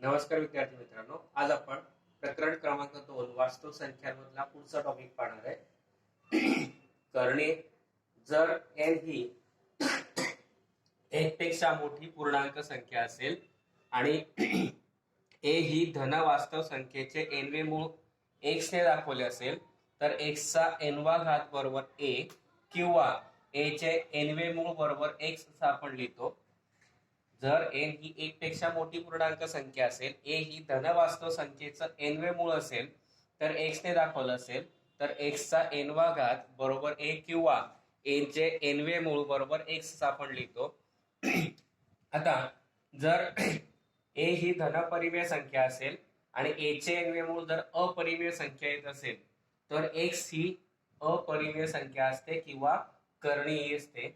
नमस्कार विद्यार्थी मित्रांनो, आज आपण प्रकरण क्रमांक 2 वास्तव संख्यांमधला पुढचा टॉपिक पाहणार आहे. करणे. जर n ही 1 पेक्षा मोठी पूर्णांक संख्या असेल आणि a ही धन वास्तव संख्येचे nवे मूळ x ने दाखवले असेल तर x चा nवा घात बरोबर a किंवा a चे nवे मूळ बरोबर x असा आपण लिहितो. जर n ही 1 पेक्षा मोठी पूर्णांक संख्या असेल, a ही धन वास्तव संख्येचं nवे मूळ असेल तर x ने दाखवलं असेल तर x चा nवा घात बरोबर a किंवा a चे nवे मूळ बरोबर x असा आपण लिहितो. आता जर a ही धनपरिमेय संख्या असेल आणि a चे nवे मूळ जर अपरिमेय संख्या येत असेल तर x ही अपरिमेय संख्या असते किंवा कर्णीय असते.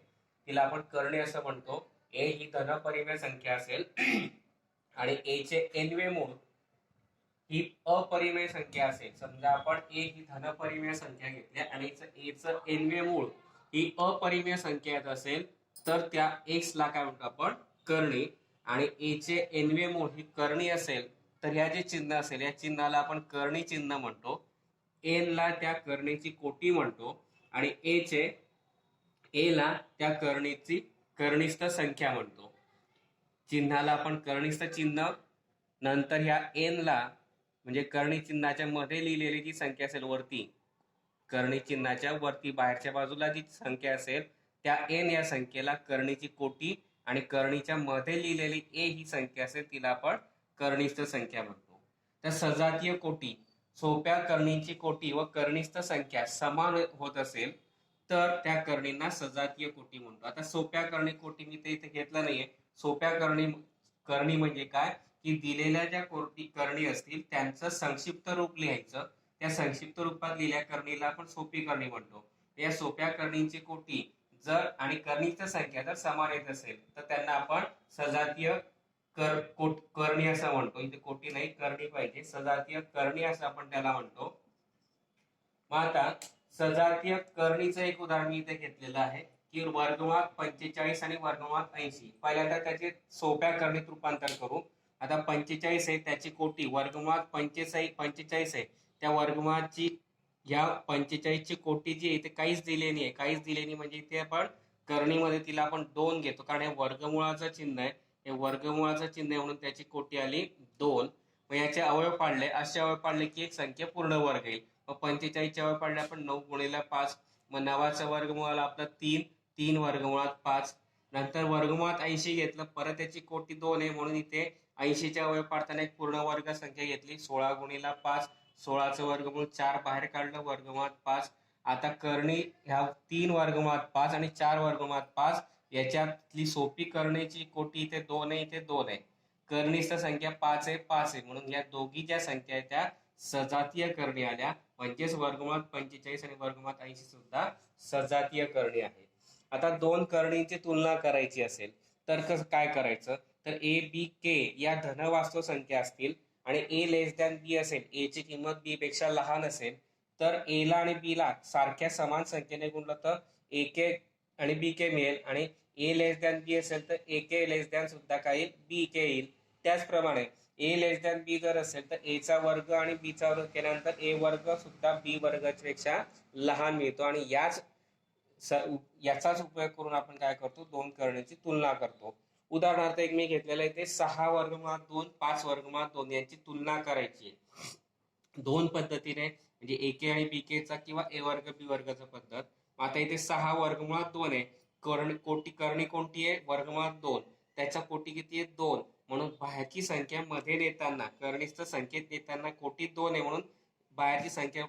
तिला आपण कर्णी असं म्हणतो. a ही धनपरिमेय संख्या असेल आणि a चे nवे मूळ ही अपरिमेय संख्या असेल. समजा आपण a ही धनपरिमेय संख्या घेतली आणि a चं nवे मूळ ही अपरिमेय संख्या येत असेल तर त्या x ला काय म्हणतो आपण कर्णी. आणि a चे nवे मूळ ही कर्णी असेल तर या जे चिन्ह असेल या चिन्हाला आपण कर्णी चिन्ह म्हणतो. n ला त्या कर्णीची कोटी म्हणतो आणि a ला त्या कर्णीची कर्णिस्थ संख्या म्हणतो. चिन्हाला आपण कर्णिस्थ चिन्ह, नंतर ह्या n ला म्हणजे कर्णी चिन्हाच्या मध्ये लिहिलेली जी संख्या असेल वरती, कर्णी चिन्हाच्या वरती बाहेरच्या बाजूला जी संख्या असेल त्या n या संख्येला कर्णीची कोटी आणि कर्णीच्या मध्ये लिहिलेली a ही संख्या असेल तिला आपण कर्णिस्थ संख्या म्हणतो. तर सजातीय कोटी, सोप्या कर्णीची कोटी व कर्णिस्थ संख्या समान होत असेल तर त्या कर्णींना सजातीय कोटी म्हणतो. आता सोप्या कर्णी कोटी मी इथे घेतलं नाहीये. सोप्या कर्णी म्हणजे काय की दिलेल्या ज्या कर्णी असतील त्यांचं संक्षिप्त रूप लिहायचं. त्या संक्षिप्त रूपात लिहिल्या कर्णीला आपण सोपी कर्णी म्हणतो. या सोप्या कर्णींची कोटी जर आणि कर्णीची संख्या जर समान येत असेल तर त्यांना आपण सजातीय कर्णी असं म्हणतो. इथे कोटी नाही कर्णी पाहिजे. सजातीय कर्णी असं आपण त्याला म्हणतो. मग आता सजातीय कर्णीचं एक उदाहरण मी इथे घेतलेलं आहे की वर्गमुळात 45 आणि वर्गमुळात 80. पहिल्यांदा त्याचे सोप्या कर्णीत रूपांतर करू. आता 45 आहे त्याची कोटी वर्गमुळात 45 आहे त्या वर्गमुळाची या 45 ची कोटी जी आहे ते काहीच दिलेली आहे. काहीच दिलेली म्हणजे इथे आपण कर्णीमध्ये तिला आपण 2 घेतो कारण हे वर्गमुळाचं चिन्ह आहे. हे वर्गमुळाचं चिन्ह आहे म्हणून त्याची कोटी आली 2. मग याचे अवयव पाडले, असे अवयव पाडले की एक संख्या पूर्ण वर्ग येईल. मग 45 चे अवयव पाडले आपण 9 गुणिले 5. मग 9चा वर्गमूळ आपला 3 वर्गमुळात 5. नंतर वर्गमुळात 80 घेतलं, परत त्याची कोटी 2 आहे म्हणून इथे 80 चे अवयव पाडताना एक पूर्ण वर्ग संख्या घेतली 16 गुणिले 5. 16चं वर्गमूळ 4 बाहेर काढलं वर्गमुळात 5. आता कर्णी ह्या 3 वर्गमुळात 5 आणि 4 वर्गमुळात 5 याच्यातली सोपी कर्णीची कोटी इथे 2 आहे, इथे 2 आहे. कर्णिस्थ संख्या 5 आहे म्हणून या दोघी ज्या संख्या आहेत त्या सजातीय कर्णी आल्या. म्हणजेच वर्गमुळात 45 आणि वर्गमुळात 80 सुद्धा सजातीय कर्णी आहे. आता दोन कर्णींची तुलना करायची असेल तर काय करायचं तर ए बी के या धनवास्तव संख्या असतील आणि ए लेस दॅन बी असेल, ए ची किंमत बी पेक्षा लहान असेल तर ए ला आणि बी ला सारख्या समान संख्येने गुणलं तर ए के आणि बी के मिळेल आणि ए लेस दॅन बी असेल तर ए के लेस दॅन सुद्धा काय येईल बी के येईल. त्याचप्रमाणे ए लेस दॅन बी जर असेल तर ए चा वर्ग आणि बी चा वर्ग केल्यानंतर ए वर्ग सुद्धा बी वर्गापेक्षा लहान मिळतो आणि याचाच उपयोग करून आपण काय करतो दोन कर्णीची तुलना करतो. उदाहरणार्थ एक मी घेतलेलं आहे ते 6 वर्गमुळात 2 5 वर्गमुळात 2 यांची तुलना करायची आहे. दोन पद्धतीने म्हणजे ए के आणि बी के चा किंवा ए वर्ग बी वर्गाचा पद्धत. आता इथे 6 वर्गमुळात 2 आहे. कर्णी कोणती आहे वर्गमुळात 2, त्याचा कोटी किती आहे 2 म्हणून बाहेरची संख्या मध्ये नेताना कर्णिस्थ संख्येत नेताना कोटी 2 आहे म्हणून बाहेरची संख्या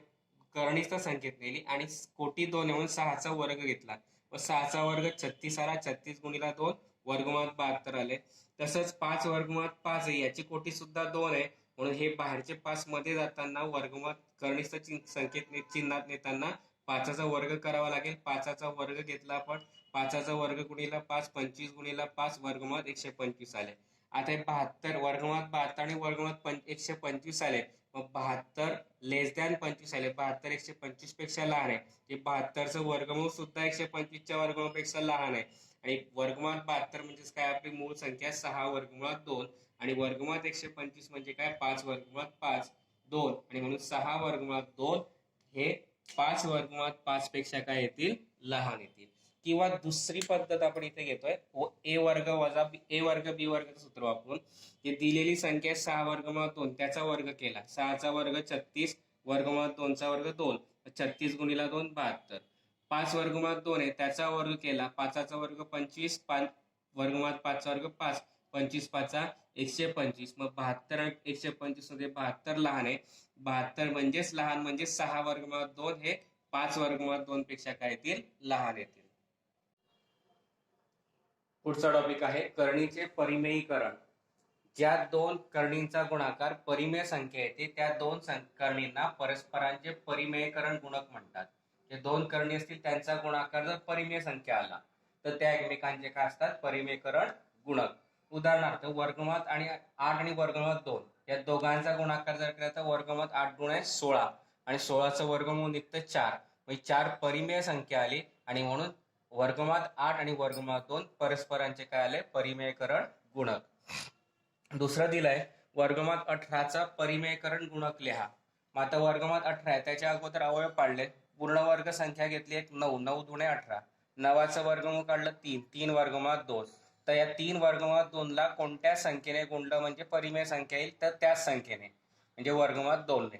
कर्णिस्थ संख्येत नेली आणि कोटी 2 आहे म्हणून 6चा वर्ग घेतला. व 6चा वर्ग 36 आला. 36 गुणिले 2 वर्गमुळात 72 आले. तसंच 5 वर्गमुळात 5 आहे याची कोटी सुद्धा 2 आहे म्हणून हे बाहेरचे 5 मध्ये जाताना वर्गमुळात कर्णिस्थ संख्येत चिन्हात नेताना 5चा वर्ग करावा लागेल. 5चा वर्ग घेतला आपण. 5चा वर्ग गुणिले 5 25 गुणिले 5 वर्गमुळात 125 आले. आता 72 वर्गमुळात 72 आणि वर्गमुळात 125 आले मग 72 लेस दॅन 25 आले, 72 125 पेक्षा लहान आहे, जे 72चं वर्गमूळ सुद्धा 125च्या वर्गमूळापेक्षा लहान आहे. आणि वर्गमुळात 72 म्हणजेच काय, आपली मूळ संख्या 6 वर्गमुळात 2 आणि वर्गमुळात 125 म्हणजे काय, 5 वर्गमुळात 5 2 आणि म्हणून 6 वर्गमुळात 2 हे 5 वर्गमुळात 5 पेक्षा काय येतील, लहान येतील. किंवा दुसरी पद्धत आपण इथे घेतोय, ए वर्ग वजा ए वर्ग बी वर्गाचं सूत्र वापरून जे दिलेली संख्या 6 वर्गमुळात 2 त्याचा वर्ग केला, 6चा वर्ग 36 वर्गमुळात 2चा वर्ग 2, 36 गुणिला 2 72. 5 वर्गमुळात 2 आहे त्याचा वर्ग केला, 5चा वर्ग 25, 5 वर्गमुळात 5चा वर्ग 5, 25 5 125. मग 72 आणि 125 मध्ये 72 लहान आहे, 72 म्हणजेच लहान, म्हणजे 6 वर्गमुळात 2 हे 5 वर्गमुळात 2 पेक्षा काय येतील, लहान येतील. पुढचा टॉपिक आहे करणीचे परिमेयीकरण. ज्या दोन करणींचा गुणाकार परिमेय संख्या येते त्या दोन करणींना परस्परांचे परिमेयीकरण गुणक म्हणतात. जे दोन करणी असतील त्यांचा गुणाकार जर परिमेय संख्या आला तर त्या एकमेकांचे काय असतात, परिमेयीकरण गुणक. उदाहरणार्थ वर्गमुळात आणि 8 आणि वर्गमुळात 2 या दोघांचा गुणाकार जर केला तर वर्गमुळात 8 गुणे 16 आणि 16चं वर्गमूळ निघतं 4, म्हणजे 4 परिमेय संख्या आली आणि म्हणून वर्गमुळात 8 आणि वर्गमुळात 2 परस्परांचे काय आले, परिमेयीकरण गुणक. दुसरं दिलंय वर्गमुळात 18चा परिमेयीकरण गुणक लिहा. मग आता वर्गमुळात 18 आहे, त्याच्या अगोदर अवयव पाडले, पूर्ण वर्ग संख्या घेतली एक 9, 9 दुणे 18, 9चं वर्गमूळ काढलं 3, 3 वर्गमुळात 2. तर या 3 वर्गमुळात 2 ला कोणत्या संख्येने गुणलं म्हणजे परिमेय संख्या येईल, तर त्याच संख्येने म्हणजे वर्गमुळात 2 ने.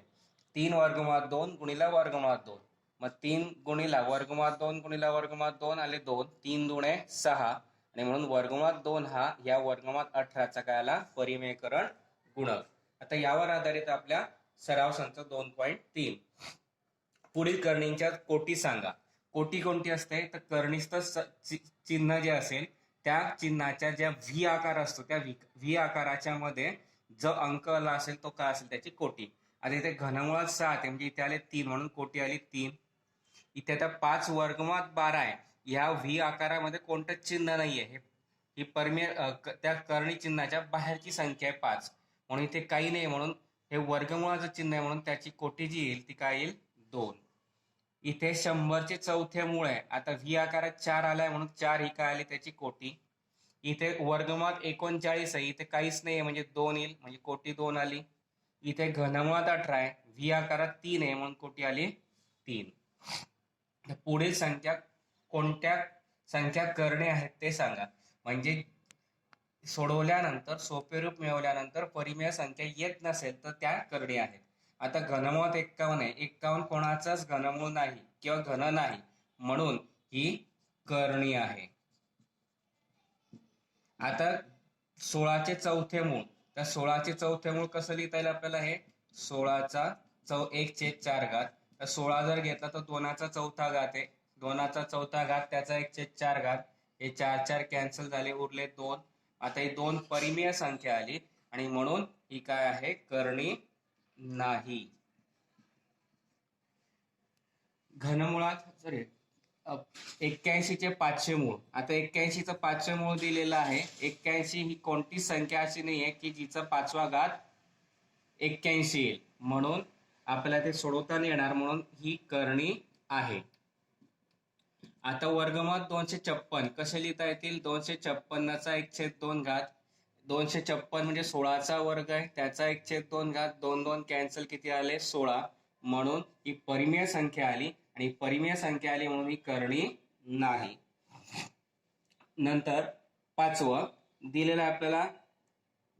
3 वर्गमुळात 2 गुणिला वर्गमुळात 2, मग 3 गुणिला वर्गमुळात 2 गुणिला वर्गमुळात 2 आले 2, 3 दुणे 6 आणि म्हणून वर्गमुळात 2 हा या वर्गमुळात 18चा काय आला, परिमेयीकरण गुणक. आता यावर आधारित आपल्या सराव संच 2.3. पुढील करणींच्या कोटी सांगा. कोटी कोणती असते तर करणीस्थ चिन्ह जे असेल त्या चिन्हाच्या ज्या व्ही आकार असतो त्या व्ही आकाराच्या मध्ये जो अंक आला असेल तो काय असेल त्याची कोटी. आता इथे घनमुळात 7 आहे म्हणजे इथे आले 3 म्हणून कोटी आली 3. इथे आता 5 वर्गमुळात 12 आहे, ह्या व्ही आकारामध्ये कोणतंच चिन्ह नाहीये, ही परिमेय त्या करणी चिन्हाच्या बाहेरची संख्या आहे 5 म्हणून इथे काही नाही, म्हणून हे वर्गमुळाचं चिन्ह आहे म्हणून त्याची कोटी जी येईल ती काय येईल 2. इथे 100चे चौथे मूळ आहे, आता व्ही आकारात 4 आलाय म्हणून 4 ही काय आली त्याची कोटी. इथे वर्गमुळात 39 आहे, इथे काहीच नाही म्हणजे 2 येईल म्हणजे कोटी 2 आली. इथे घनमुळात 18 आहे, व्ही आकारात 3 आहे म्हणून कोटी आली 3. पुढील संख्या कोणत्या संख्या करणे आहेत ते सांगा. म्हणजे सोडवल्यानंतर सोपे रूप मिळवल्यानंतर परिमेय संख्या येत नसेल तर त्या करणे आहेत. आता घनमुळात 51 आहे, 51 कोणाचाच घनमूळ नाही किंवा घन नाही म्हणून ही करणी आहे. आता 16चे चौथे मूळ, तर 16चे चौथे मूळ कसं लिहिता येईल आपल्याला, हे 16चा 1/4 घात, तर 16 जर घेतला तर 2चा चौथा घात आहे, 2चा चौथा घात त्याचा 1/4 घात, हे 4 4 कॅन्सल झाले उरले 2. आता ही 2 परिमेय संख्या आली आणि म्हणून ही काय आहे, करणी नाही. घनमुळात सॉरी 81चे 500 मूळ, आता 81चं 500 मूळ दिलेलं आहे. 81 ही कोणतीच संख्या अशी नाहीये की जिचा 5वा घात 81 येईल, म्हणून आपल्याला ते सोडवता नाही येणार म्हणून ही करणी आहे. आता वर्गमुळात 256 कसे लिहिता येतील, 256चा 1/2 घात, 256 म्हणजे 16चा वर्ग आहे त्याचा 1/2 घात, 2 2 कॅन्सल किती आले 16, म्हणून ही परिमेय संख्या आली आणि परिमेय संख्या आली म्हणून ही करणी नाही. नंतर 5वं दिलेलं आपल्याला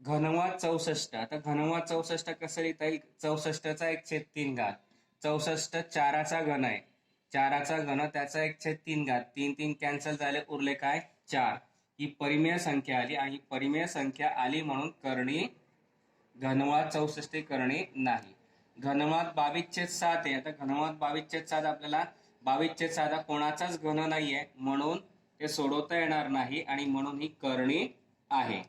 घनमुळात 64. आता घनमुळात 64 कसं लिहिता येईल, 64चा 1/3 घात, 64 4चा घन आहे, 4चा घन त्याचा 1/3 घात, 3 3 कॅन्सल झाले उरले काय 4, ही परिमेय संख्या आली आणि परिमेय संख्या आली म्हणून करणी घनमुळात 64 करणी नाही. घनमुळात 22/7 आहे, आता घनमुळात 22/7 आपल्याला 22/7 कोणाचाच घन नाहीये म्हणून ते सोडवता येणार नाही आणि म्हणून ही करणी आहे.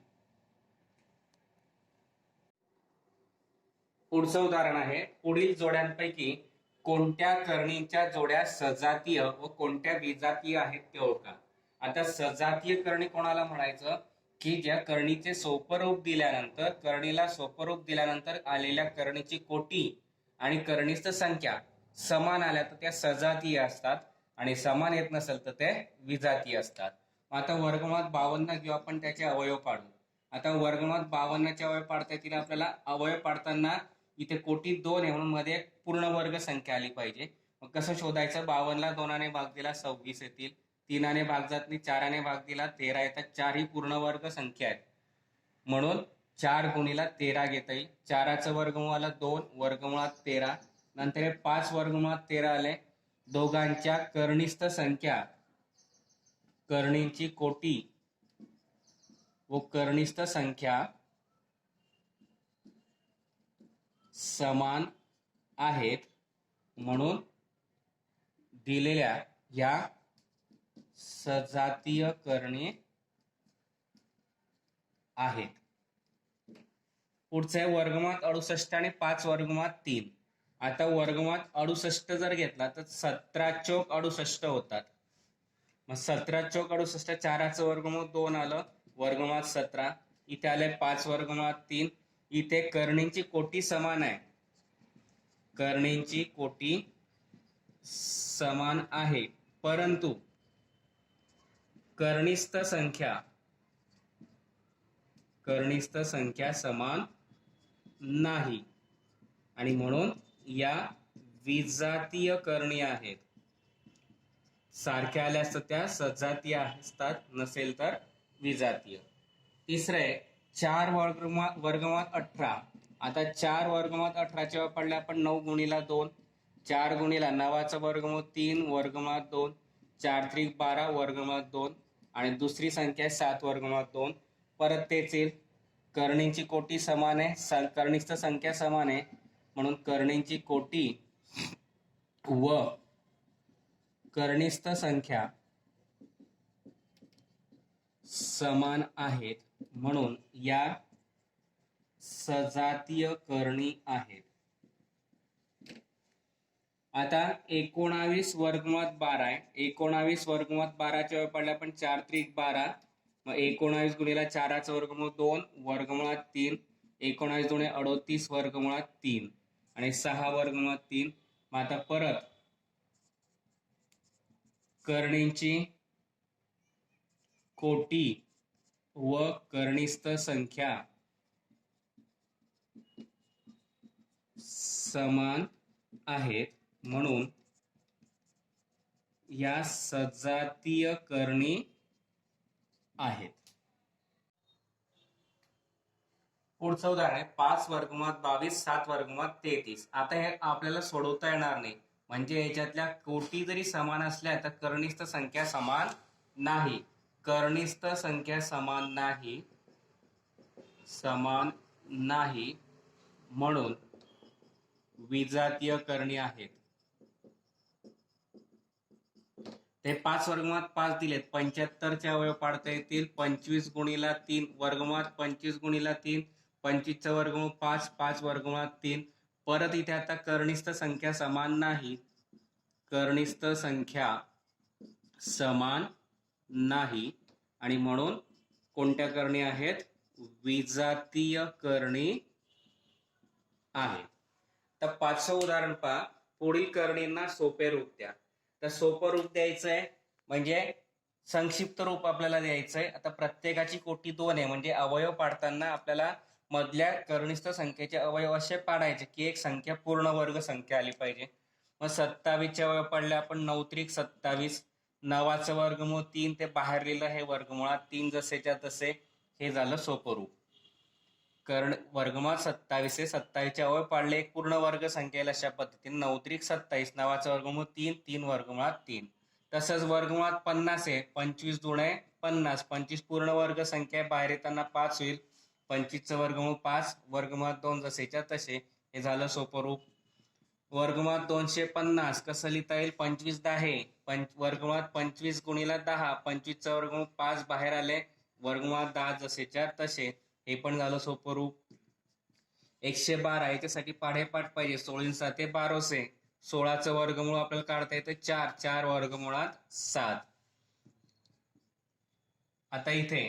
पुढचं उदाहरण आहे पुढील जोड्यांपैकी कोणत्या करणींच्या जोड्या सजातीय व कोणत्या विजातीय आहेत ते ओळखा. आता सजातीय करणी कोणाला म्हणायचं की ज्या करणीचे सोपरूप दिल्यानंतर करणीला सोपरूप दिल्यानंतर आलेल्या करणीची कोटी आणि करणीस्थ संख्या समान आल्या तर त्या सजातीय असतात आणि समान येत नसेल तर ते विजातीय असतात. आता वर्गमुळात 52 घेऊ आपण, त्याचे अवयव पाडू. आता वर्गमुळात 52चे अवयव पाडता येतील आपल्याला. अवयव पाडताना इथे कोटी 2 आहे म्हणून मध्ये पूर्ण वर्ग संख्या आली पाहिजे. मग कसं शोधायचं? 52ला 2ने भाग दिला 26 येतील, 3ने भाग जात नाही, 4ने भाग दिला 13 येतात. 4 ही पूर्ण वर्ग संख्या आहेत म्हणून 4 गुणिला 13 घेता येईल. 4चं वर्गमूळ 2, वर्गमुळात 13, नंतर हे 5 वर्गमुळात 13 आले. दोघांच्या करणीस्थ संख्या, करणींची कोटी व करणीस्थ संख्या समान आहेत म्हणून दिलेल्या या सजातीय करणी आहेत. पुढचं आहे वर्गमुळात 68 आणि 5 वर्गमुळात 3. आता वर्गमुळात 68 जर घेतला तर 17 चौक 68 होतात. मग 17 चौक 68, 4चं वर्गमूळ 2 आलं, वर्गमुळात 17. इथे आले 5 वर्गमुळात 3. इथे करणींची कोटी समान आहे, करणींची कोटी समान आहे, परंतु करणीस्थ संख्या समान नाही आणि म्हणून या विजातीय करणी आहेत. सारख्या आल्या असतात त्या सजातीय असतात, नसेल तर विजातीय. तिसरं आहे 4 वर्गमुळात 18. आता 4 वर्गमुळात 18चे वापरले आपण 9 गुणिला 2, 4 गुणिला 9चं वर्गमूळ 3, वर्गमुळात 2, 4 त्रिक 12, वर्गमुळात 2 आणि दुसरी संख्या 7 वर्गमुळात 2. परत तेच येईल, करणींची कोटी समान आहे, करणीस्थ संख्या समान आहे म्हणून करणींची कोटी व करणीस्थ संख्या समान आहेत म्हणून या सजातीय करणी आहेत. आता 19 वर्गमुळात 12 आहे. 19 वर्गमुळात 12च्या वेळ पडल्या पण 4 त्रिक 12, मग 19 गुणिला 4चं वर्गमूळ 2, वर्गमुळात 3, 19 दुणे 38, वर्गमुळात 3 आणि 6 वर्गमुळात 3. मग आता परत करणींची कोटी व करणीस्थ संख्या समान आहेत म्हणून या सजातीय करणी आहेत. पुढचं उदाहरण आहे 5 वर्गमुळात 22, 7 वर्गमुळात 33. आता हे आपल्याला सोडवता येणार नाही, म्हणजे याच्यातल्या कोटी जरी समान असल्या तर करणीस्थ संख्या समान नाही. करणीस्थ संख्या समान नाही म्हणून विजातीय करणी आहेत. ते 5 वर्गमुळात 5 दिलेत, 75चे अवयव पाडता येतील. 25 गुणिला 3, वर्गमुळात 25 गुणिला 3, 25चं वर्गमूळ 5, 5 वर्गमुळात 3. परत इथे आता करणीस्थ संख्या समान नाही, करणीस्थ संख्या समान नाही आणि म्हणून कोणत्या करणी आहेत? विजातीय करणी आहे. तर 5वं उदाहरण पहा. पुढील करणींना सोपे रूप द्या. तर सोपं रूप द्यायचंय म्हणजे संक्षिप्त रूप आपल्याला द्यायचंय. आता प्रत्येकाची कोटी 2 आहे म्हणजे अवयव पाडताना आपल्याला मधल्या करणीस्थ संख्येचे अवयव असे पाडायचे की एक संख्या पूर्ण वर्ग संख्या आली पाहिजे. मग 27चे अवयव पाडले आपण, 9 त्रिक 27, 9चं वर्गमूळ 3, ते बाहेर लिहिलं हे वर्गमुळात 3 जसेच्या तसे. हे झालं सोपं रूप. कारण वर्गमुळात 27 आहे, 27चे अवयव पाडले एक पूर्ण वर्ग संख्येला अशा पद्धतीने 9 त्रिक 27, 9चं वर्गमूळ 3, 3 वर्गमुळात 3. तसंच वर्गमुळात 50 आहे, 25 दुणे 50, 25 पूर्ण वर्ग संख्या बाहेर येताना 5 होईल. 25चं वर्गमूळ 5, वर्गमुळात 2 जसेच्या तसे. हे झालं सोपं रूप. वर्गमुळात 250 कसं लिहिता येईल? 25 10, वर्गमुळात 25 गुणिला 10, 25चं वर्गमूळ 5 बाहेर आले, वर्गमुळात 10 जसेच्या तसे. हे पण झालं सोपं रूप. 112 याच्यासाठी पाढेपाठ पाहिजे. 16 7 12, 16चं वर्गमूळ आपल्याला काढता येतं 4, 4 वर्गमुळात 7. आता इथे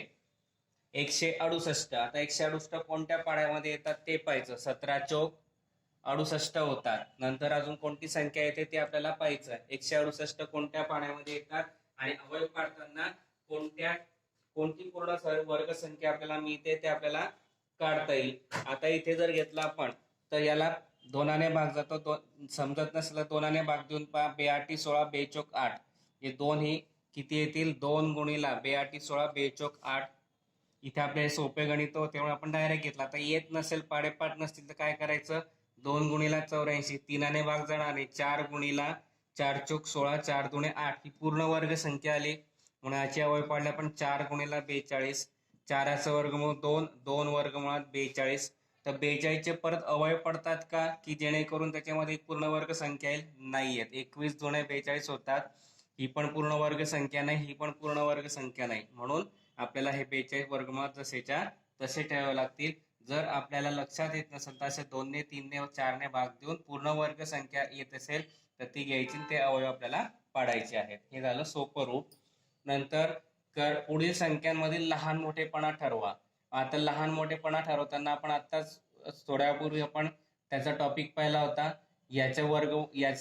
168. आता 168 कोणत्या पाड्यामध्ये येतात ते पाहायचं. 17 चौक 68 होतात. नंतर अजून कोणती संख्या येते ते आपल्याला पाहायचं. 168 कोणत्या पाड्यामध्ये येतात आणि अवयव काढताना कोणती पूर्ण वर्ग संख्या आपल्याला मिळते ते आपल्याला काढता येईल. आता इथे जर घेतला आपण तर याला दोनाने भाग जातो. समजत नसलं दोनाने भाग देऊन पहा. 2 16 2 चौक 8. हे दोन ही किती येतील? 2 गुणिला 2 16 2 चौक 8. इथे आपले सोपे गणित त्यामुळे आपण डायरेक्ट घेतला. आता येत नसेल, पाडेपाठ नसतील तर काय करायचं? 2 गुणिला 84. 3 भाग जाणार नाही. 4 गुणिला 4 चौक 16 4 दुणे 8. ही पूर्ण वर्ग संख्या आली. म्हणून याची अवयव पाडले आपण. 4 गुणिला 42. 4चा वर्गमूळ 2. 2 वर्गमुळात 42. तर 42 चे परत अवयव पडतात का, की जेणेकरून त्याच्यामध्ये एक पूर्ण वर्ग संख्या येईल? नाही आहेत. 21 दुणे 42 होतात. ही पण पूर्ण वर्ग संख्या नाही, ही पण पूर्ण वर्ग संख्या नाही. म्हणून आपल्याला हे 42 वर्गमुळात जसेच्या तसे ठेवावे लागतील. जर आपल्याला लक्षात येत नसेल तर असे 2 ने 3 ने 4 ने भाग देऊन पूर्ण वर्ग संख्या येत असेल तर ती घ्यायची, ते अवयव आपल्याला पाडायचे आहेत. हे झालं सोपं रूप. नंतर पुढील संख्यांमधील लहान मोठेपणा ठरवा. आता लहान मोठेपणा ठरवताना आपण आताच थोड्यापूर्वी आपण त्याचा टॉपिक पाहिला होता. याचा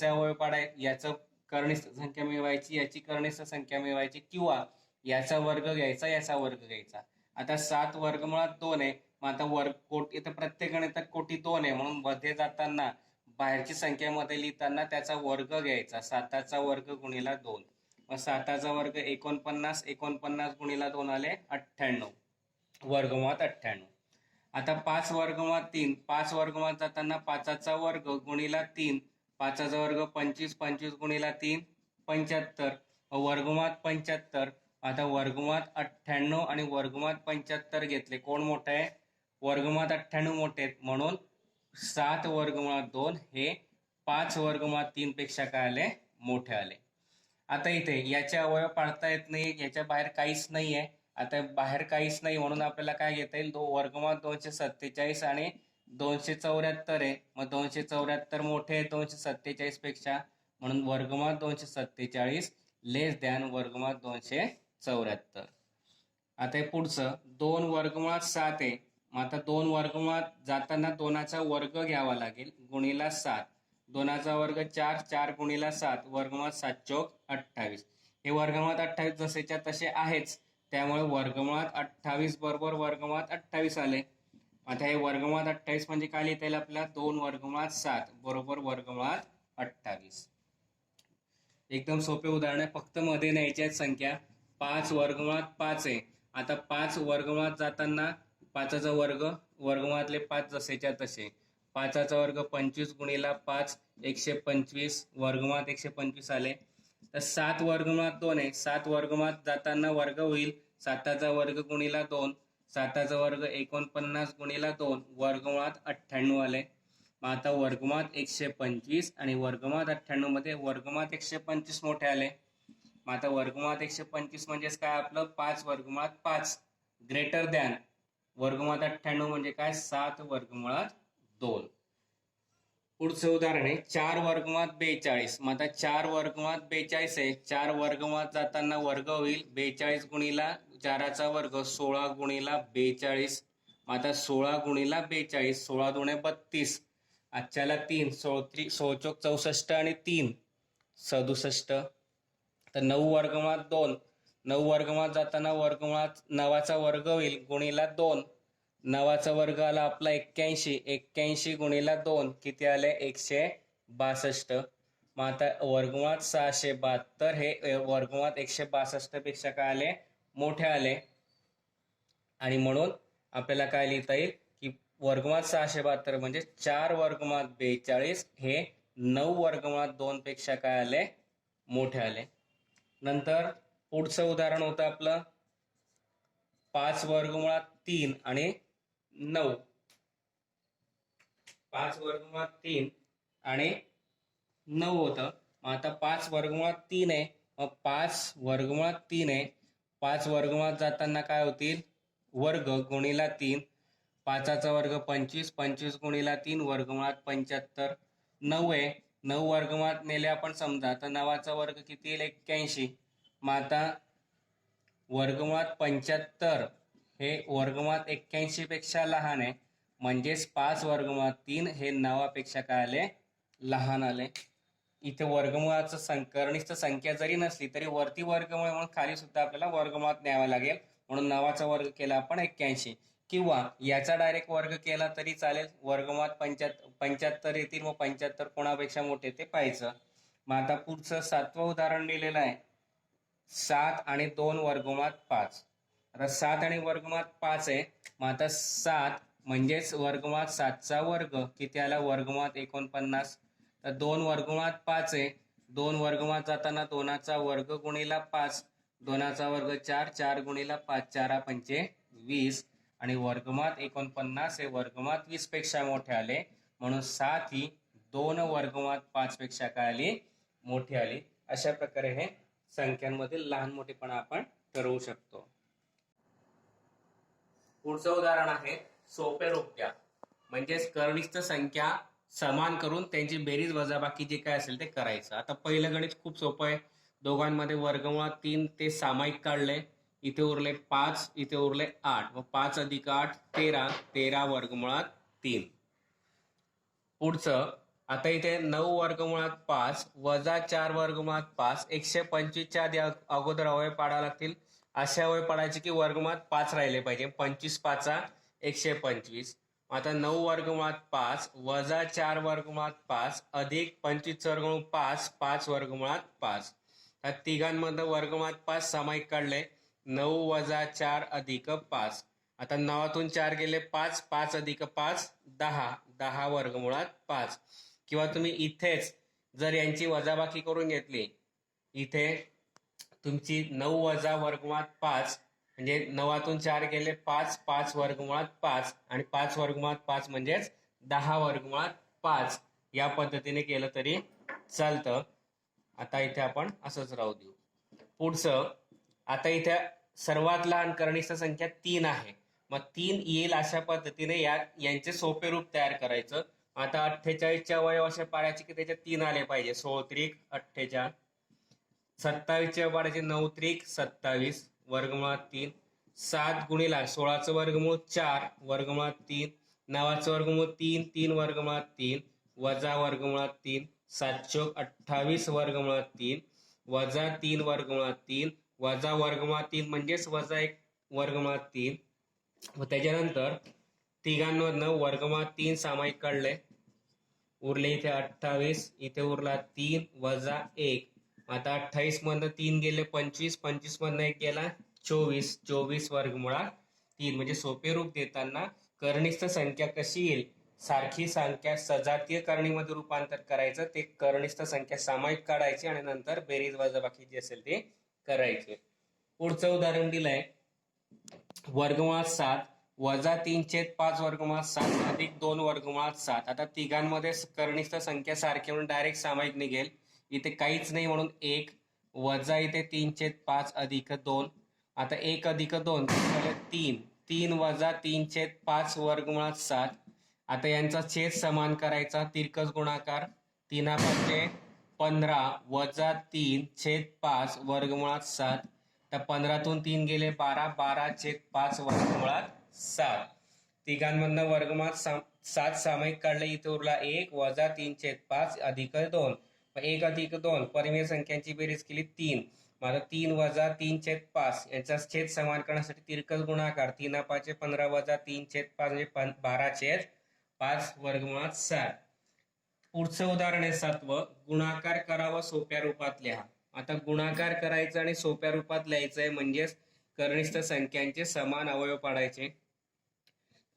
अवयव पाडाय, याचं कनिष्ठ संख्या मिळवायची, याची कनिष्ठ संख्या मिळवायची, किंवा याचा वर्ग घ्यायचा, याचा वर्ग घ्यायचा. आता 7 वर्गमुळात 2 आहे. मग आता कोटी, इथं प्रत्येक गणितात कोटी 2 आहे म्हणून मध्ये जाताना बाहेरची संख्या मध्ये लिहिताना त्याचा वर्ग घ्यायचा. 7चा वर्ग गुणिला 2. मग 7चा वर्ग 49. 49 गुणिला 2 आले 98. वर्गमुळात 98. आता 5 वर्गमुळात 3. 5 वर्गमुळात जाताना 5चा वर्ग गुणिला 3. 5चा वर्ग 25. 25 गुणिला 3 75. वर्गमुळात 75. आता वर्गमुळात 98 आणि वर्गमुळात 75 घेतले. कोण मोठे आहे? वर्गमुळात 98 मोठे आहेत. म्हणून 7 वर्गमुळात 2 हे 5 वर्गमुळात 3 पेक्षा काय आले? मोठे आले. आता इथे याचे अवयव पाडता येत नाही, याच्या बाहेर काहीच नाहीये. आता बाहेर काहीच नाही म्हणून आपल्याला काय घेता येईल? वर्गमुळात 247 आणि 274 आहे. मग 274 मोठे आहे 247 पेक्षा, म्हणून वर्गमुळात 247 लेस दॅन वर्गमुळात 274. आता हे पुढचं 2 वर्गमुळात 7 आहे. मग आता 2 वर्गमुळात जाताना 2चा वर्ग घ्यावा लागेल गुणिला 7. 2चा वर्ग 4. 4 गुणिला 7. वर्गमुळात 7 चौक 28. हे वर्गमुळात 28 जसेच्या तसे आहेच, त्यामुळे वर्गमुळात 28 बरोबर वर्गमुळात 28 आले. आता हे वर्गमुळात 28 म्हणजे काय लिहिता येईल आपल्याला? 2 वर्गमुळात 7 बरोबर वर्गमुळात 28. एकदम सोपे उदाहरण आहे. फक्त मध्ये न्यायच्या आहेत संख्या. 5 वर्गमुळात 5 आहे. आता 5 वर्गमुळात जाताना 5चा वर्ग वर्गमुळातले 5 जसेच्या तसे. 5चा वर्ग 25 गुणिला 5 125. वर्गमुळात 125 आले. तर 7 वर्गमुळात 2 आहे. 7 वर्गमुळात जाताना वर्ग होईल. 7चा वर्ग गुणिला 2. 7चा वर्ग 49 गुणिला 2. वर्गमुळात 98 आले. मग आता वर्गमुळात 125 आणि वर्गमुळात 98 मध्ये वर्गमुळात 125 मोठे आले. मग आता वर्गमुळात 125 म्हणजेच काय आपलं? 5 वर्गमुळात 5 ग्रेटर दॅन वर्गमुळात 98 म्हणजे काय? 7 वर्गमुळात 2. पुढचं उदाहरण आहे 4 वर्गमुळात 42. मग आता 4 वर्गमुळात 42 आहे. 4 वर्गमुळात जाताना वर्ग होईल. 42 गुणिला 4चा वर्ग 16 गुणिला 42. मग आता 16 गुणिला 42. 16 दुणे 32. आजच्याला 3. 16 चौक 64 आणि 3 67. तर 9 वर्गमुळात 2. 9 वर्गमुळात जाताना वर्गमुळात 9चा वर्ग होईल गुणिला 2. 9चा वर्ग आला आपला 81. 81 गुणिला 2 किती आले? 162. मग आता वर्गमुळात 672 हे वर्गमुळात 162 पेक्षा काय आले? मोठे आले. आणि म्हणून आपल्याला काय लिहिता येईल की वर्गमुळात 672 म्हणजे 4 वर्गमुळात 42 हे 9 वर्गमुळात 2 पेक्षा काय आले? मोठे आले. नंतर पुढचं उदाहरण होतं आपलं 5 वर्गमुळात 3 आणि 9. 5 वर्गमुळात 3 आणि 9 होतं. मग आता 5 वर्गमुळात 3 आहे. मग 5 वर्गमुळात 3 आहे. 5 वर्गमुळात जाताना काय होतील? वर्ग गुणिला 3. 5चा वर्ग 25. 25 गुणिला 3 वर्गमुळात 75. 9 आहे. 9 वर्गमुळात नेले आपण समजा तर 9चा वर्ग किती येईल? 81. मग आता वर्गमुळात 75 हे वर्गमुळात 81 पेक्षा लहान आहे, म्हणजेच 5 वर्गमुळात 3 हे 9 पेक्षा काय आले, लहान आले. इथे वर्गमुळाचं कनिष्ठ संख्या जरी नसली तरी वरती वर्गमुळ म्हणून खाली सुद्धा आपल्याला वर्गमुळात न्यावा लागेल, म्हणून 9चा वर्ग केला आपण 81, किंवा याचा डायरेक्ट वर्ग केला तरी चालेल. वर्गमुळात 75 येतील, व 75 कोणापेक्षा मोठे ते पाहायचं. मग आता पुढचं 7वं उदाहरण दिलेलं आहे, 7 आणि 2 वर्गमुळात 5. आता 7 आणि वर्गमुळात 5 आहे. मग आता 7 म्हणजेच वर्गमुळात 7चा वर्ग किती आला, वर्गमुळात 49. तर 2 वर्गमुळात 5 आहे, 2 वर्गमुळात जाताना 2चा वर्ग गुणिला 5, 2चा वर्ग 4, 4 गुणिला 5, 4 पंचे 20, आणि वर्गमुळात 49 हे वर्गमुळात 20 पेक्षा मोठे आले, म्हणून 7 ही 2 वर्गमुळात 5 पेक्षा काय आली, मोठी आली. अशा प्रकारे हे संख्यांमधील लहान मोठेपणा आपण ठरवू शकतो. पुढचं उदाहरण आहे सोपे रूप द्या, म्हणजेच कनिष्ठ संख्या समान करून त्यांची बेरीज वजाबाकी जे काय असेल ते करायचं. आता पहिलं गणित खूप सोपं आहे. दोघांमध्ये वर्गमुळात 3 ते सामायिक काढले, इथे उरले 5, इथे उरले 8, व 5 अधिक 8 13, 13 वर्गमुळात 3. पुढचं, आता इथे 9 वर्गमुळात 5 वजा 4 वर्गमुळात 5, 125च्या आधी अगोदर अवयव पाडावे लागतील. असे अवयव पाडायचे की वर्गमुळात 5 राहिले पाहिजे. 25 5 125. आता 9 वर्गमुळात 5 वजा 4 वर्गमुळात 5 अधिक 25 वर्गमुळात 5, 5 वर्गमुळात 5. या तिघांमधनं वर्गमुळात 5 सामायिक काढले, 9 वजा 4 अधिक 5. आता 9तून 4 गेले 5, 5 अधिक 5 10, 10 वर्गमुळात 5. किंवा तुम्ही इथेच जर यांची वजाबाकी करून घेतली, इथे तुमची 9 वजा वर्गमुळात 5 म्हणजे 9तून 4 गेले 5, 5 वर्गमुळात 5, आणि 5 वर्गमुळात 5 म्हणजेच 10 वर्गमुळात 5. या पद्धतीने केलं तरी चालतं. आता इथे आपण असंच राहू देऊ. पुढचं, आता इथे सर्वात लहान कनिष्ठ संख्या 3 आहे. मग 3 येईल अशा पद्धतीने यांचे सोपे रूप तयार करायचं. आता 48चे अवयव असे पाडायचे की त्याच्यात 3 आले पाहिजे. 16 त्रिक 48, 27चे पाडायचे 9 त्रिक 27 वर्गमुळात 3, 7 गुणिला 16चं वर्गमूळ 4 वर्गमुळात 3, 9चं वर्गमूळ 3, 3 वर्गमुळात 3 वजा वर्गमुळात 3, 7 चोक 28 वर्गमुळात 3 वजा 3 वर्गमुळात 3 वजा वर्गमुळात 3 म्हणजेच वजा 1 वर्गमुळात 3. व त्याच्यानंतर तिघांमधनं वर्गमुळात 3 सामायिक काढले, उरले इथे 28, इथे उरला 3 वजा 1. आता 28 मधनं 3 गेले 25, 25 मधनं 1 गेला 24, 24 वर्गमुळात 3. म्हणजे सोपे रूप देताना कनिष्ठ संख्या कशी येईल, सारखी संख्या सजातीय करणीमध्ये रूपांतर करायचं, ते कनिष्ठ संख्या सामायिक काढायची आणि नंतर बेरीज वजाबाकी जी असेल ते करायचे. पुढचं उदाहरण दिलंय, वर्गमुळात 7 वजा 3/5 वर्गमुळात 7 अधिक 2 वर्गमुळात 7. आता तिघांमध्ये कनिष्ठ संख्या सारखी म्हणून डायरेक्ट सामायिक निघेल. इथे काहीच नाही म्हणून 1 वजा इथे 3/5 अधिक 2. आता 1 अधिक 2 3, 3 वजा 3/5 वर्गमुळात 7. आता यांचा छेद समान करायचा, तिरकस गुणाकार, 3 15 वजा 3/5 वर्गमुळात 7. तर 15तून 3 गेले 12, 12/5 वर्गमुळात 7. तिघांमधनं वर्गमुळात 7 सामायिक काढले, इथे उरला 1 वजा 3/5 अधिक 2. 1 अधिक 2 परिमेय संख्यांची बेरीज केली 3. माझा 3 वजा 3/5 यांचा छेद समान करण्यासाठी तिरकस गुणाकार, 3 15 वजा 3/5 म्हणजे 12/5 वर्गमुळात 7. पुढचं उदाहरण आहे 7वं, गुणाकार करावा सोप्या रूपात लिहा. आता गुणाकार करायचा आणि सोप्या रूपात लिहायचं आहे, म्हणजेच कनिष्ठ संख्यांचे समान अवयव पाडायचे.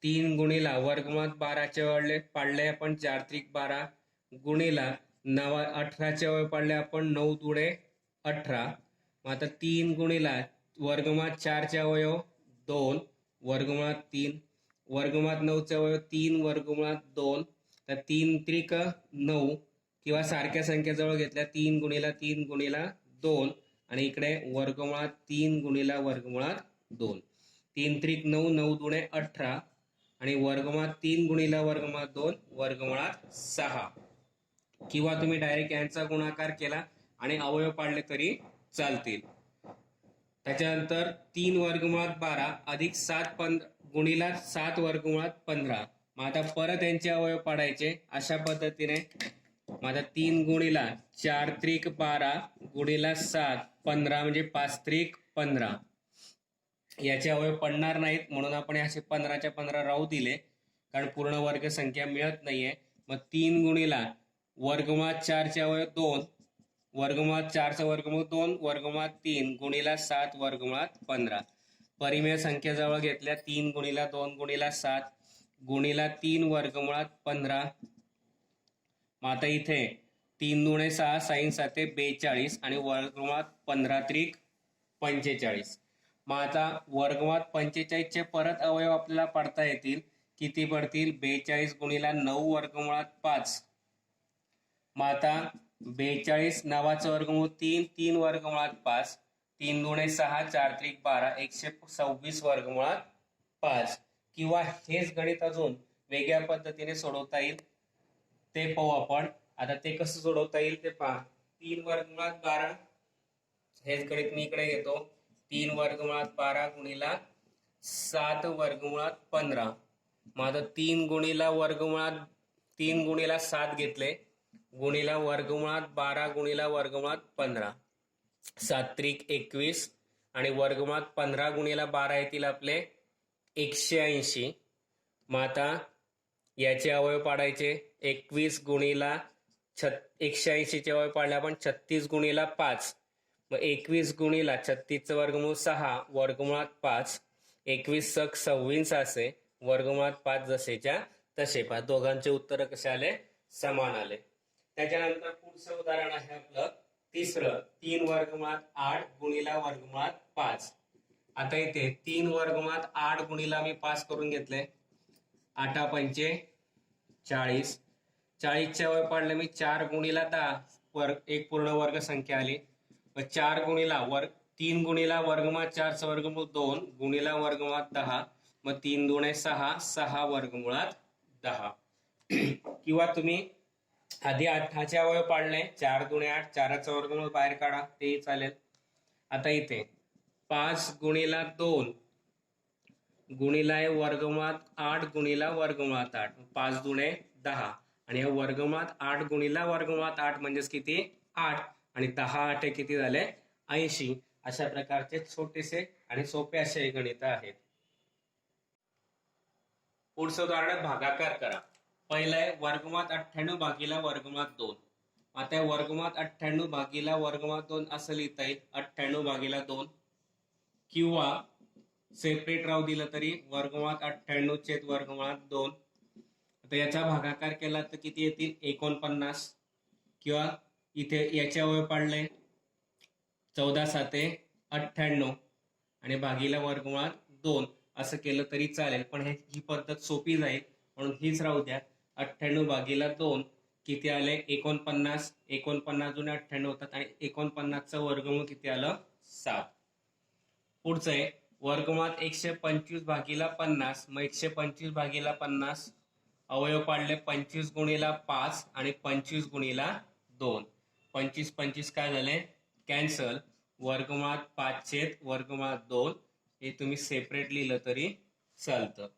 3 गुणिला वर्गमुळात 12चे पाडले आपण 4 त्रिक 12 गुणिला 18चे अवयव पाडले आपण 9 दुणे 18. आता 3 गुणिला वर्गमुळात 4चे अवयव 2 वर्गमुळात 3 वर्गमुळात 9चे अवयव 3 वर्गमुळात 2. तर 3 त्रिक 9 किंवा सारख्या संख्या जवळ घेतल्या 3 गुणिला 3 गुणिला 2 आणि इकडे वर्गमुळात 3 गुणिला वर्गमुळात 2. 3 त्रिक 9, 9 दुणे 18 आणि वर्गमुळात 3 गुणिला वर्गमुळात 2 वर्गमुळात 6. किंवा तुम्ही डायरेक्ट यांचा गुणाकार केला आणि अवयव पाडले तरी चालतील. त्याच्यानंतर 3 वर्गमुळात 12 अधिक 7 गुणिला 7 वर्गमुळात 15. मग आता परत यांचे अवयव पाडायचे अशा पद्धतीने. मग आता 3 गुणिला 4 त्रिक 12 गुणिला 7 15 म्हणजे 5 त्रिक 15. याचे अवयव पडणार नाहीत म्हणून आपण असे 15च्या 15 राहू दिले कारण पूर्ण वर्ग संख्या मिळत नाहीये. मग 3 गुणिला वर्गमुळात 4चे अवयव 2 वर्गमुळात 4चा वर्गमूळ 2 वर्गमुळात 3 गुणिला 7 वर्गमुळात 15. परिमेय संख्या जवळ घेतल्या 3 गुणिला 2 गुणिला 7 गुणिला 3 वर्गमुळात 15. मग आता इथे 3 दुणे 6 साईन 7 42 आणि वर्गमुळात 15 त्रिक 45. मग आता वर्गमुळात 45चे परत अवयव आपल्याला पाडता येतील. किती पडतील? 42 गुणिला 9 वर्गमुळात 5. मग आता 42 9चं वर्गमूळ 3 3 वर्गमुळात 5 3 दुणे 6 4 त्रिक 12 126 वर्गमुळात 5. किंवा हेच गणित अजून वेगळ्या पद्धतीने सोडवता येईल ते पाहू आपण. आता ते कसं सोडवता येईल ते पहा. 3 वर्गमुळात 12 हेच गणित मी इकडे घेतो. 3 वर्गमुळात 12 गुणिला 7 वर्गमुळात 15. मग आता 3 गुणिला 7 घेतले गुणिला वर्गमुळात 12 गुणिला वर्गमुळात 15. 7 त्रिक 21 आणि वर्गमुळात 15 गुणिला 12 येतील आपले 180. मग आता याचे अवयव पाडायचे. 21 गुणिला 180चे अवयव पाडले आपण 36 गुणिला 5. मग 21 गुणिला 36चं वर्गमूळ 6 वर्गमुळात 5 21 सक 26 असे वर्गमुळात 5 जसेच्या तसे. पहा दोघांचे उत्तर कसे आले? समान आले. त्याच्यानंतर पुढचं उदाहरण आहे आपलं तिसरं. 3 वर्गमुळात 8 गुणिला वर्गमुळात 5. आता इथे 3 वर्गमुळात 8 गुणिला मी 5 करून घेतले. 8 पंचे 40. 40च्या अवयव पाडले मी 4 गुणिला 10 एक पूर्ण वर्ग संख्या आली. 4 गुणिला 3 गुणिला वर्गमुळात 4चं वर्गमूळ 2 गुणिला वर्गमुळात 10. मग 3 दुणे 6 6 वर्गमुळात 10. किंवा तुम्ही आधी 8चे अवयव पाडले 4 दुणे 8 4चं वर्गमूळ बाहेर काढा तेही चालेल. आता इथे 5 गुणिला 2 गुणिला वर्गमुळात 8 गुणिला वर्गमुळात 8 5 दुणे 10 आणि वर्गमुळात 8 गुणिला वर्गमुळात 8 म्हणजेच किती? 8 आणि 10 8 किती झाले? 80. अशा प्रकारचे छोटेसे आणि सोपे असे गणित आहेत. पुढचं उदाहरण भागाकार करा. पहिलं आहे वर्गमुळात 98 भागिला वर्गमुळात 2. आता वर्गमुळात 98 भागिला वर्गमुळात 2 असं लिहिता येईल 98 भागिला 2 किंवा सेपरेट राहू दिलं तरी वर्गमुळात 98 छेद वर्गमुळात 2. आता याचा भागाकार केला तर किती येतील? 49. किंवा इथे याच्या अवयव पाडले 14 7 98 आणि भागिला वर्गमुळात 2 असं केलं तरी चालेल. पण ही पद्धत सोपी जाईल म्हणून हीच राहू द्या. 98 भागिला 2 किती आले? 49. 49 जुने 98 होतात आणि 49चं वर्गमूळ किती आलं? 7. पुढचं आहे वर्गमुळात 125 भागिला 50. मग 125 भागिला 50 अवयव पाडले 25 गुणिला 5 आणि 25 गुणिला 2. 25 25 काय झाले? कॅन्सल. वर्गमुळात 5 छेद वर्गमुळात 2 हे तुम्ही सेपरेट लिहिलं तरी चालतं.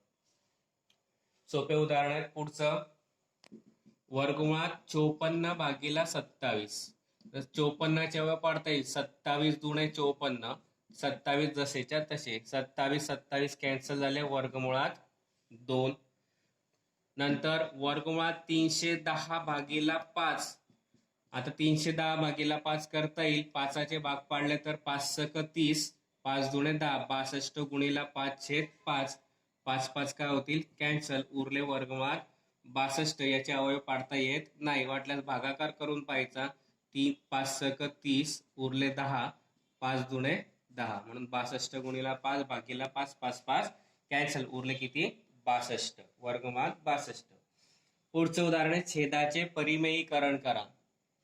सोपे उदाहरण आहे पुढचं. वर्गमुळात 54 भागिला 27. 54चे अवयव पाडता येईल 27 दुणे 54. 27 जसेच्या तसे. 27 27 कॅन्सल झाले वर्गमुळात 2. नंतर वर्गमुळात 310 भागिला 5. आता 310 भागिला 5 करता येईल. 5चे भाग पाडले तर 5 सक 30 5 दुणे 10 62 गुणिला 5 छेद 5. 5 5 काय होतील? कॅन्सल. उरले वर्गमुळात 62. याचे अवयव पाडता येत नाही. वाटल्यास भागाकार करून पाहायचा. 5 सक 30 उरले 10 5 दुणे 10 म्हणून 62 गुणिला 5 भागिला 5 5 5 कॅन्सल. उरले किती? 62. वर्गमुळात 62. पुढचं उदाहरण आहे छेदाचे परिमेयीकरण करा.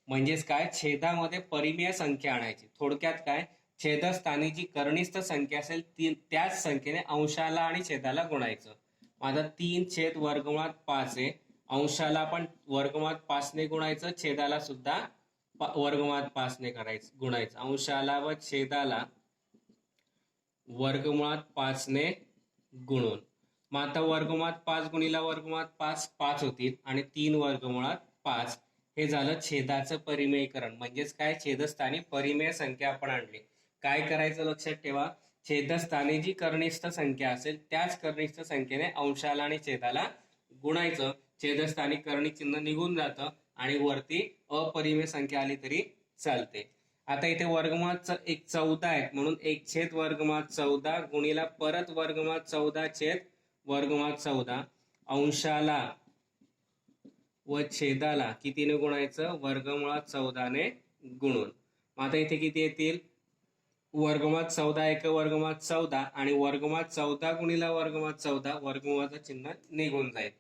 म्हणजेच काय? छेदामध्ये परिमेय संख्या आणायची. थोडक्यात काय? छेदस्थानी जी कनिष्ठ संख्या असेल त्याच संख्येने अंशाला आणि छेदाला गुणायचं. माझा 3 छेद वर्गमुळात 5 आहे. अंशाला आपण वर्गमुळात 5 ने गुणायचं. छेदाला सुद्धा वर्गमुळात 5 ने गुणायचं. अंशाला व छेदाला वर्गमुळात 5 ने गुणून. मग आता वर्गमुळात 5 गुणिला वर्गमुळात 5 5 होतील आणि 3 वर्गमुळात 5 हे झालं छेदाचं परिमेयीकरण. म्हणजेच काय, छेदस्थानी परिमेय संख्या आपण आणली. काय करायचं लक्षात ठेवा, छेदस्थानी जी कर्निष्ठ संख्या असेल त्याच कर्निष्ठ संख्येने अंशाला आणि छेदाला गुणायचं. छेदस्थानी कर्णिक चिन्ह निघून जातं आणि वरती अपरिमेय संख्या आली तरी चालते. आता इथे वर्गमुळात 14 आहेत म्हणून 1 वर्गमुळात 14 गुणिला परत वर्गमुळात 14 वर्गमुळात 14 अंशाला व छेदाला कितीने गुणायचं, वर्गमुळात 14 ने गुणून. मग आता इथे किती येतील, वर्गमुळात 14 एक वर्गमुळात 14 आणि वर्गमुळात 14 गुणिला वर्गमुळात 14 वर्गमुळाचं चिन्ह निघून जाईल.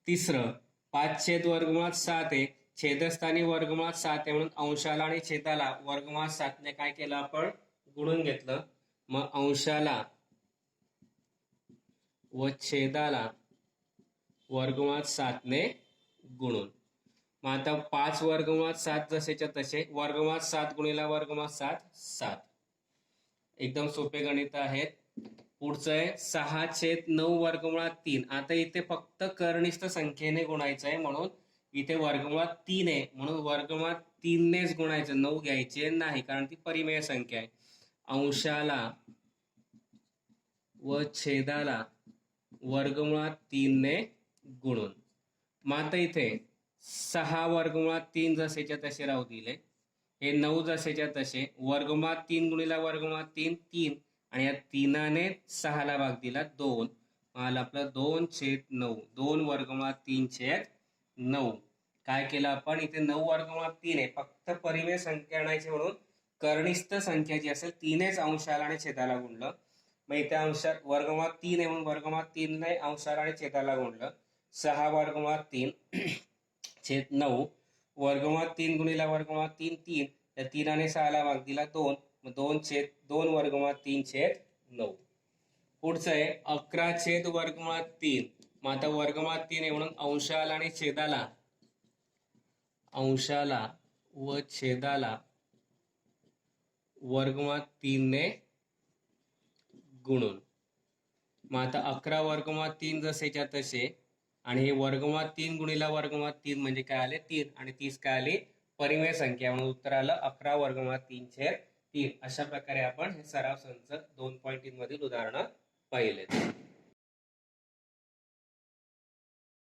तिसरं 5 वर्गमुळात 7 आहे, छेदस्थानी वर्गमुळात 7 आहे म्हणून अंशाला आणि छेदाला वर्गमुळात 7 ने काय केलं आपण, गुणून घेतलं. मग अंशाला व छेदाला वर्गमुळात 7 ने गुणून. मग आता 5 वर्गमुळात 7 जसेच्या तसे, वर्गमुळात 7 गुणिला वर्गमुळात 7 7. एकदम सोपे गणित आहेत. पुढचं आहे 6/9 वर्गमुळात 3. आता इथे फक्त कर्निष्ठ संख्येने गुणायचं आहे म्हणून इथे वर्गमुळात 3 आहे म्हणून वर्गमुळात 3 नेच गुणायचं, 9 घ्यायचे नाही कारण ती परिमेय संख्या आहे. अंशाला व छेदाला वर्गमुळात 3 ने गुणून. मग आता इथे 6 वर्गमुळात 3 जसेच्या तसे राहू दिले, हे 9 जसेच्या तसे, वर्गमुळात 3 गुणिला वर्गमुळात 3 3 आणि या 3ने 6 ला भाग दिला 2, आला आपला 2/9. 2 वर्गमुळात 3/9. काय केलं आपण, इथे 9 वर्गमुळात 3 आहे, फक्त परिमेय संख्या आणायची म्हणून कर्निष्ठ संख्या जी असेल तिनेच अंशाला आणि छेदाला गुणलं. मग इथे अंशात वर्गमुळात 3 आहे म्हणून वर्गमुळात 3 ने अंशाला आणि छेदाला गुणलं. 6 वर्गमुळात 3/9 वर्गमुळात 3 गुणिला वर्गमुळात 3 3, त्या 3ने 6 ला भाग दिला 2, मग 2/2 वर्गमुळात 3/9. पुढचं आहे 11 वर्गमुळात 3. मग आता वर्गमुळात 3 आहे म्हणून अंशाला आणि छेदाला व छेदाला वर्गमुळात 3 ने गुणून. मग आता 11 वर्गमुळात 3 जसेच्या तसे आणि हे वर्गमुळात 3 गुणिला वर्गमुळात 3 म्हणजे काय आले 3 आणि 30 काय आली परिमेय संख्या म्हणून उत्तर आलं 11 वर्गमुळात 3/3. अशा प्रकारे आपण हे सराव संच 2.3 मधील उदाहरणं पाहिलेत.